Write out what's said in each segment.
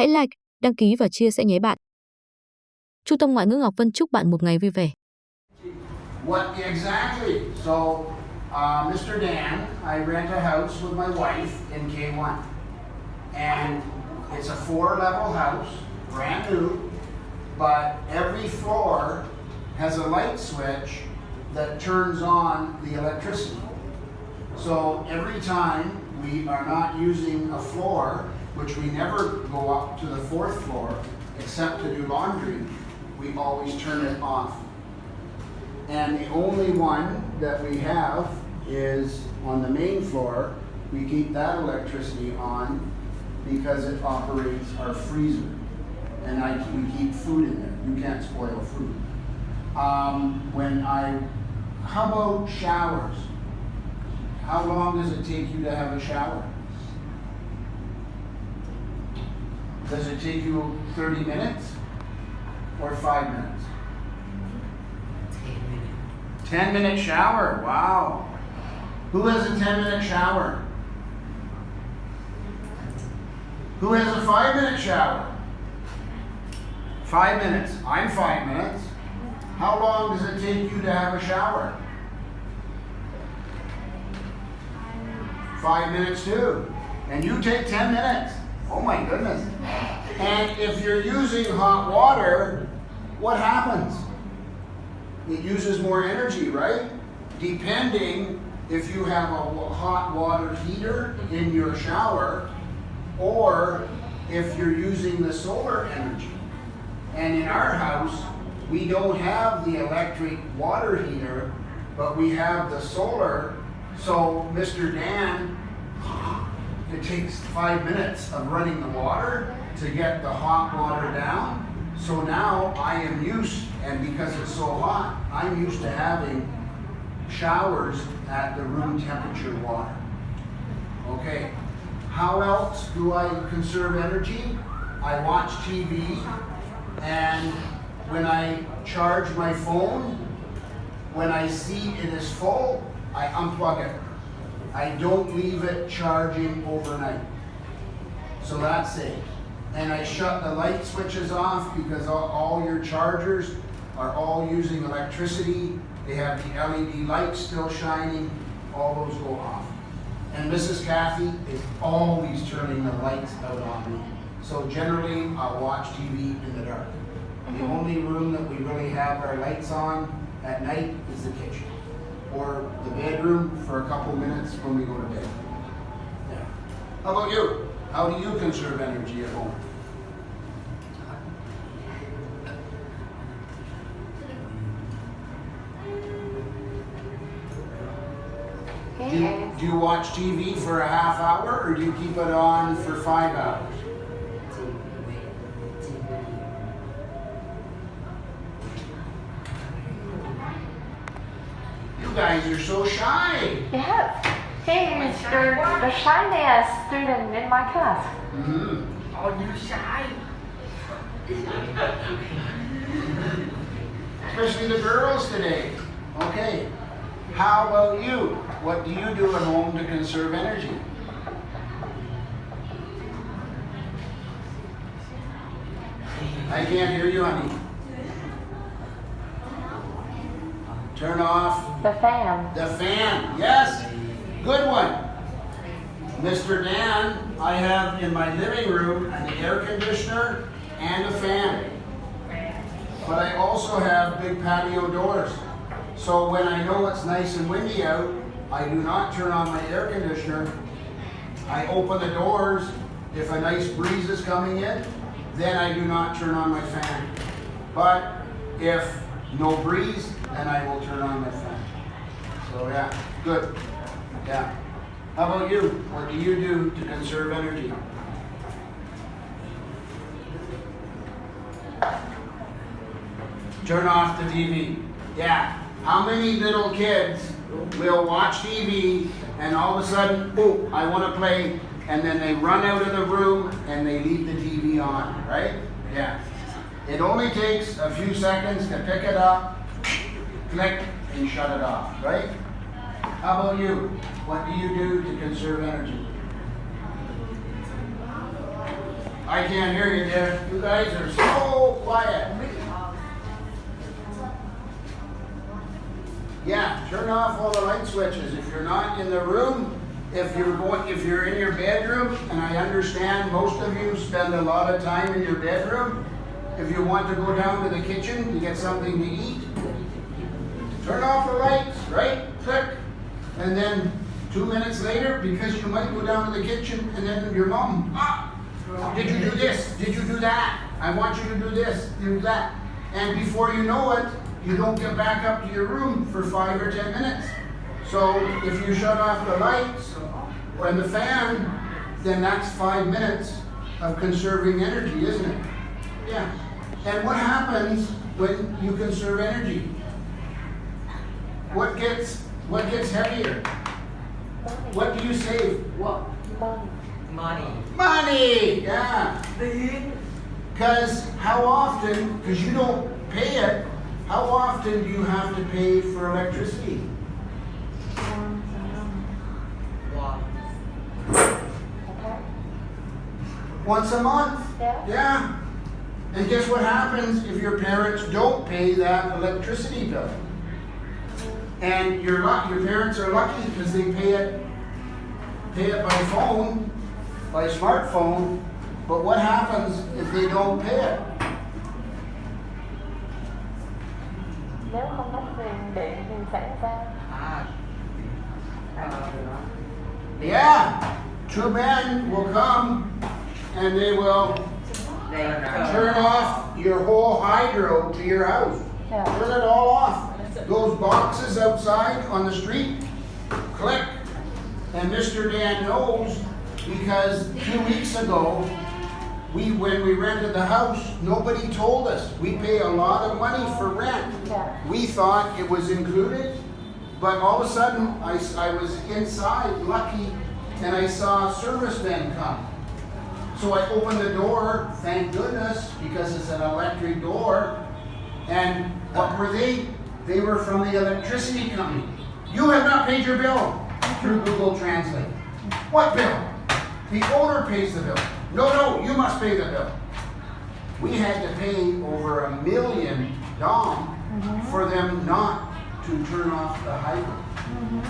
Hãy like, đăng ký và chia sẻ nhé bạn. Trung tâm Ngoại ngữ Ngọc Vân chúc bạn một ngày vui vẻ. What exactly? So, Mr. Dan, I rent a house with my wife in K1. And it's a 4-level house, brand new, but every floor has a light switch that turns on the electricity. So every time we are not using a floor, which we never go up to the 4th floor, except to do laundry, we always turn it off. And the only one that we have is on the main floor. We keep that electricity on because it operates our freezer. And we keep food in there. You can't spoil food. How about showers? How long does it take you to have a shower? Does it take you 30 minutes or 5 minutes? 10-minute shower, wow. Who has a 10-minute shower? Who has a 5-minute shower? 5 minutes. I'm 5 minutes. How long does it take you to have a shower? 5 minutes too. And you take 10 minutes. Oh my goodness. And if you're using hot water, what happens? It uses more energy, right? Depending if you have a hot water heater in your shower or if you're using the solar energy. And in our house, we don't have the electric water heater, but we have the solar. So Mr. Dan, it takes 5 minutes of running the water to get the hot water down. So now I am used, and because it's so hot, I'm used to having showers at the room temperature water. Okay, how else do I conserve energy? I watch TV, and when I charge my phone, when I see it is full, I unplug it. I don't leave it charging overnight. So that's it. And I shut the light switches off because all your chargers are all using electricity. They have the LED lights still shining. All those go off. And Mrs. Kathy is always turning the lights out on me. So generally, I'll watch TV in the dark. The only room that we really have our lights on at night is the kitchen. Or the bedroom for a couple minutes when we go to bed. Yeah. How about you? How do you conserve energy at home? Do you watch TV for a half hour or do you keep it on for 5 hours? You guys are so shy. Yes, he is the shyest student in my class. Mm-hmm. Oh, you shy. Especially the girls today. Okay. How about you? What do you do at home to conserve energy? I can't hear you, honey. Turn off The fan. the fan. Yes, good one. Mr. Dan, I have in my living room an air conditioner and a fan. But I also have big patio doors. So when I know it's nice and windy out, I do not turn on my air conditioner. I open the doors. If a nice breeze is coming in, then I do not turn on my fan. But if no breeze, then I will turn on my fan. So yeah, good. Yeah. How about you? What do you do to conserve energy? Turn off the TV. Yeah. How many little kids will watch TV and all of a sudden, oh, I want to play, and then they run out of the room and they leave the TV on, right? Yeah. It only takes a few seconds to pick it up, click, and shut it off, right? How about you? What do you do to conserve energy? I can't hear you there. You guys are so quiet. Yeah, turn off all the light switches. If you're not in the room, if you're in your bedroom, and I understand most of you spend a lot of time in your bedroom, if you want to go down to the kitchen to get something to eat, turn off the lights, right? Click. And then 2 minutes later, because you might go down to the kitchen and then your mom, did you do this? Did you do that? I want you to do this, do that. And before you know it, you don't get back up to your room for 5 or 10 minutes. So if you shut off the lights and the fan, then that's 5 minutes of conserving energy, isn't it? Yeah. And what happens when you conserve energy? What gets heavier? What do you save? What? Money. Money! Yeah. Because how often, because you don't pay it, how often do you have to pay for electricity? Once a month. Yeah. And guess what happens if your parents don't pay that electricity bill? And your parents are lucky because they pay it by phone, by smartphone. But what happens if they don't pay it? Nếu không mất tiền điện thì sẽ sao? Yeah. Two men will come and they will turn off your whole hydro to your house. Turn it all off. Those boxes outside on the street, click. And Mr. Dan knows because 2 weeks ago, when we rented the house, nobody told us. We pay a lot of money for rent. We thought it was included, but all of a sudden I was inside, lucky, and I saw servicemen come. So I opened the door, thank goodness, because it's an electric door. And what were they? They were from the electricity company. You have not paid your bill through Google Translate. What bill? The owner pays the bill. No, you must pay the bill. We had to pay over $1 million for them not to turn off the hydro.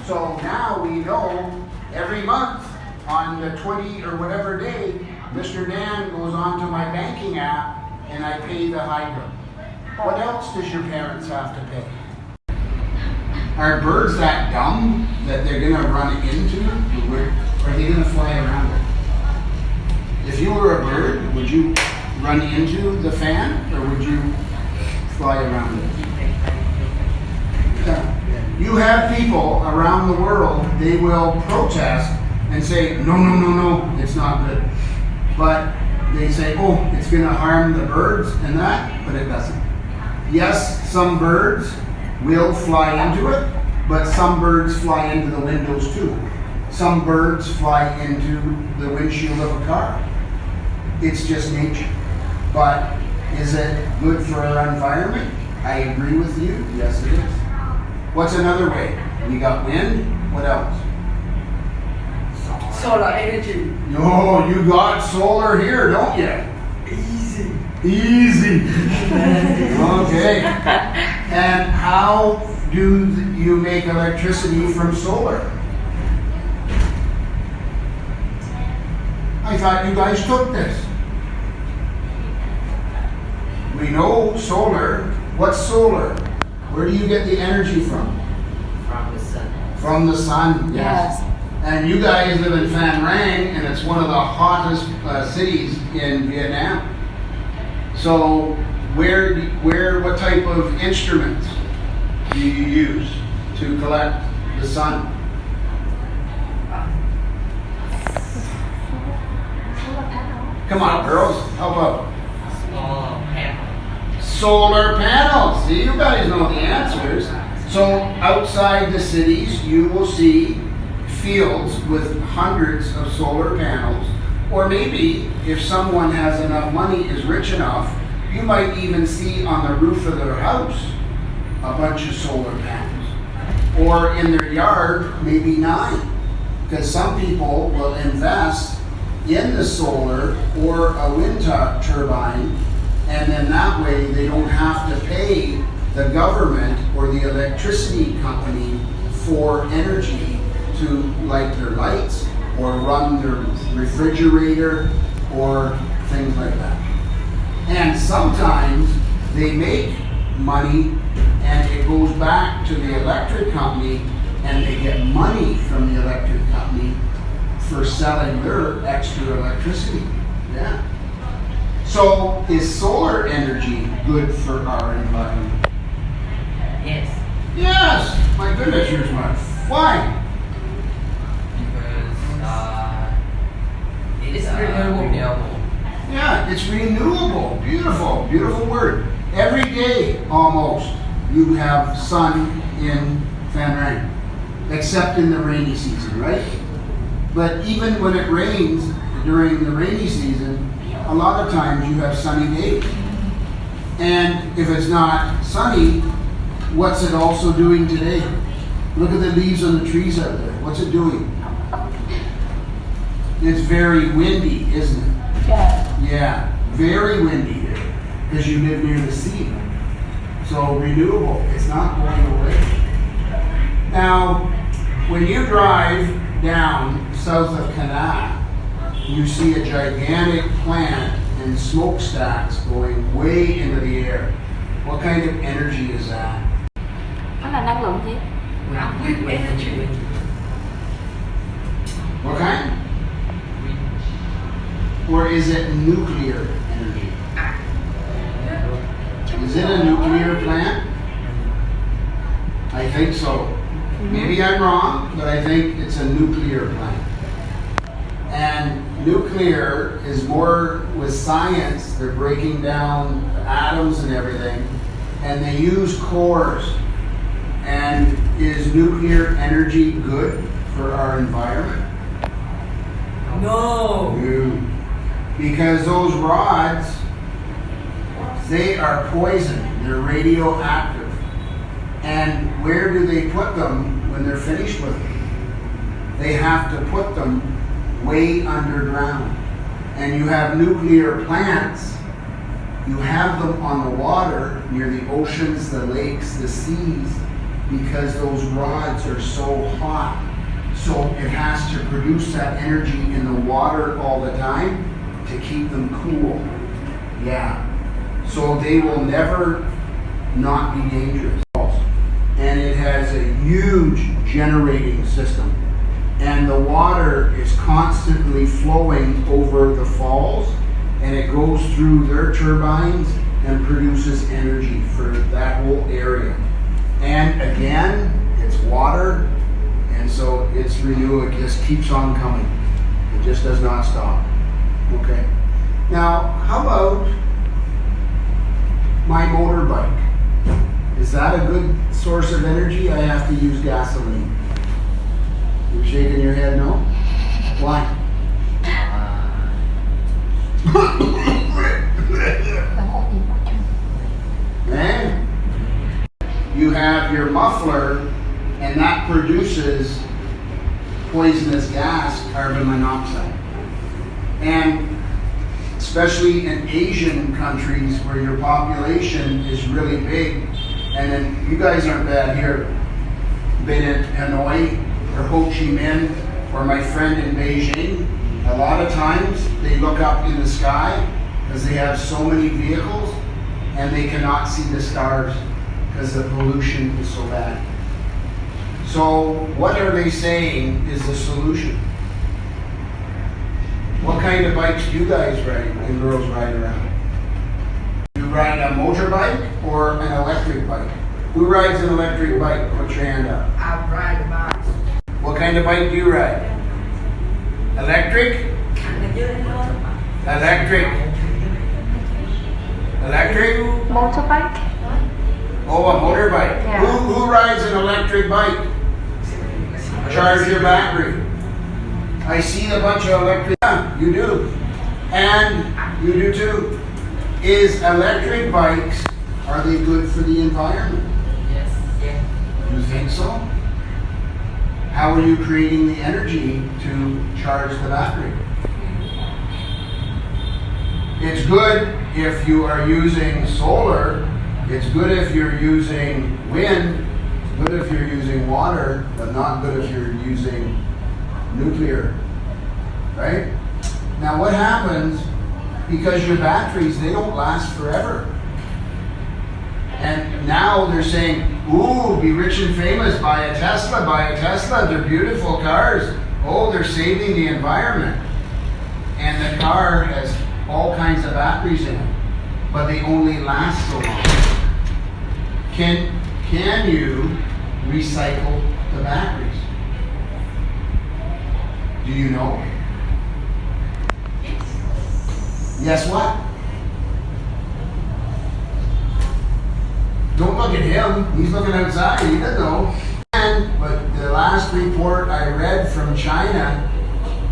So now we know every month on the 20 or whatever day, Mr. Dan goes onto my banking app and I pay the hydro. What else does your parents have to pay? Are birds that dumb that they're going to run into? Or are they going to fly around it? If you were a bird, would you run into the fan or would you fly around it? You have people around the world, they will protest and say, no, it's not good. But they say, oh, it's going to harm the birds and that, but it doesn't. Yes, some birds will fly into it, but some birds fly into the windows too. Some birds fly into the windshield of a car. It's just nature. But is it good for our environment? I agree with you. Yes, it is. What's another way? We got wind. What else? Solar energy. Oh, you got solar here, don't you? Easy. Okay. And how do you make electricity from solar? I thought you guys took this. We know solar. What's solar? Where do you get the energy from? From the sun. From the sun, yes. And you guys live in Phan Rang, and it's one of the hottest cities in Vietnam. So, what type of instruments do you use to collect the sun? Come on, girls, help out. Small panel. Solar panels. See, you guys know the answers. So, outside the cities, you will see fields with hundreds of solar panels, or maybe if someone has enough money, is rich enough, you might even see on the roof of their house a bunch of solar panels, or in their yard maybe 9, because some people will invest in the solar or a wind turbine, and then that way they don't have to pay the government or the electricity company for energy to light their lights or run their refrigerator or things like that. And sometimes they make money and it goes back to the electric company and they get money from the electric company for selling their extra electricity. Yeah. So is solar energy good for our environment? Yes. Yes. My goodness, you're smart. Why? Because it is renewable. Yeah, it's renewable. Beautiful, beautiful word. Every day, almost, you have sun in Van Ryn, except in the rainy season, right? But even when it rains during the rainy season, a lot of times you have sunny days. And if it's not sunny, what's it also doing today? Look at the leaves on the trees out there. What's it doing? It's very windy, isn't it? Yeah. Yeah, very windy because you live near the sea. So renewable, it's not going away. Now, when you drive down south of Kanab, you see a gigantic plant and smokestacks going way into the air. What kind of energy is that? Nó là năng lượng gì? Energy. What kind? Or is it nuclear energy? Is it a nuclear plant? I think so. Maybe I'm wrong, but I think it's a nuclear plant. And nuclear is more with science. They're breaking down atoms and everything, and they use cores. And is nuclear energy good for our environment? No. No. Because those rods, they are poison. They're radioactive. And where do they put them when they're finished with them? They have to put them way underground. And you have nuclear plants, you have them on the water near the oceans, the lakes, the seas, because those rods are so hot. So it has to produce that energy in the water all the time to keep them cool. Yeah. So they will never not be dangerous. And it has a huge generating system. And the water is constantly flowing over the falls, and it goes through their turbines and produces energy for that whole area. And again, it's water, and so it's renewable. It just keeps on coming. It just does not stop. Okay. Now, how about my motorbike? Is that a good source of energy? I have to use gasoline. You're shaking your head no? Why? Man, you have your muffler, and that produces poisonous gas, carbon monoxide. And especially in Asian countries where your population is really big, and then you guys aren't bad here. Been in Hanoi or Ho Chi Minh or my friend in Beijing, a lot of times they look up in the sky because they have so many vehicles and they cannot see the stars because the pollution is so bad. So what are they saying is the solution? What kind of bikes do you guys ride and girls ride around? Do you ride a motorbike or an electric bike? Who rides an electric bike? Put your hand up. I ride a bike. What kind of bike do you ride? Electric? Electric? Electric? Motorbike? Oh, a motorbike. Yeah. Who rides an electric bike? Charge your battery. I see a bunch of electric. Yeah, you do. And you do too. Is electric bikes, are they good for the environment? Yes. Yeah. You think so? How are you creating the energy to charge the battery? It's good if you are using solar. It's good if you're using wind. It's good if you're using water, but not good if you're using nuclear, right? Now what happens, because your batteries, they don't last forever. And now they're saying, ooh, be rich and famous, buy a Tesla, they're beautiful cars. Oh, they're saving the environment. And the car has all kinds of batteries in it, but they only last so long. Can you recycle the batteries? Do you know? Yes, what? Don't look at him. He's looking outside. He doesn't know. But the last report I read from China,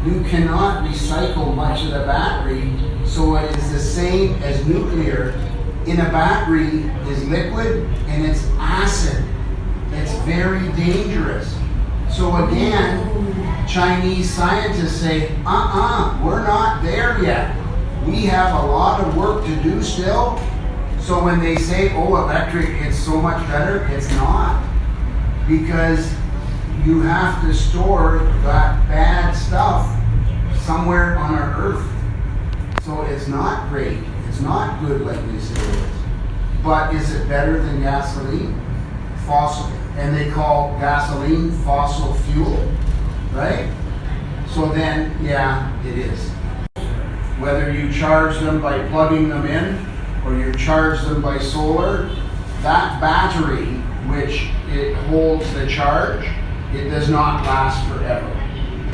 you cannot recycle much of the battery, so it is the same as nuclear. In a battery is liquid and it's acid. It's very dangerous. So again, Chinese scientists say, we're not there yet. We have a lot of work to do still. So when they say, oh, electric, it's so much better, it's not. Because you have to store that bad stuff somewhere on our earth. So it's not great. It's not good like they say it is. But is it better than gasoline? Fossil. And they call gasoline fossil fuel, right? So then, yeah, it is. Whether you charge them by plugging them in or you charge them by solar, that battery, which it holds the charge, it does not last forever.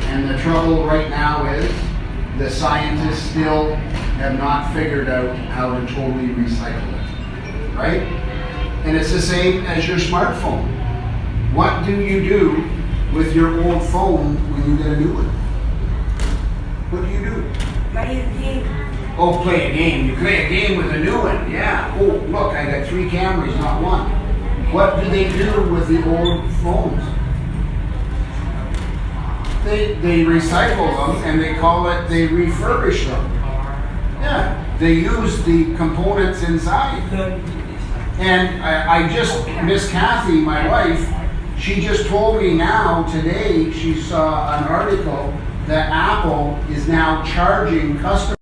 And the trouble right now is the scientists still have not figured out how to totally recycle it, right? And it's the same as your smartphone. What do you do with your old phone when you get a new one? What do you do? Play a game. Oh, play a game. You play a game with a new one. Yeah. Oh, look, I got 3 cameras, not 1. What do they do with the old phones? They recycle them and they call it, they refurbish them. Yeah. They use the components inside. And I just, Miss Kathy, my wife, she just told me now, today, she saw an article that Apple is now charging customers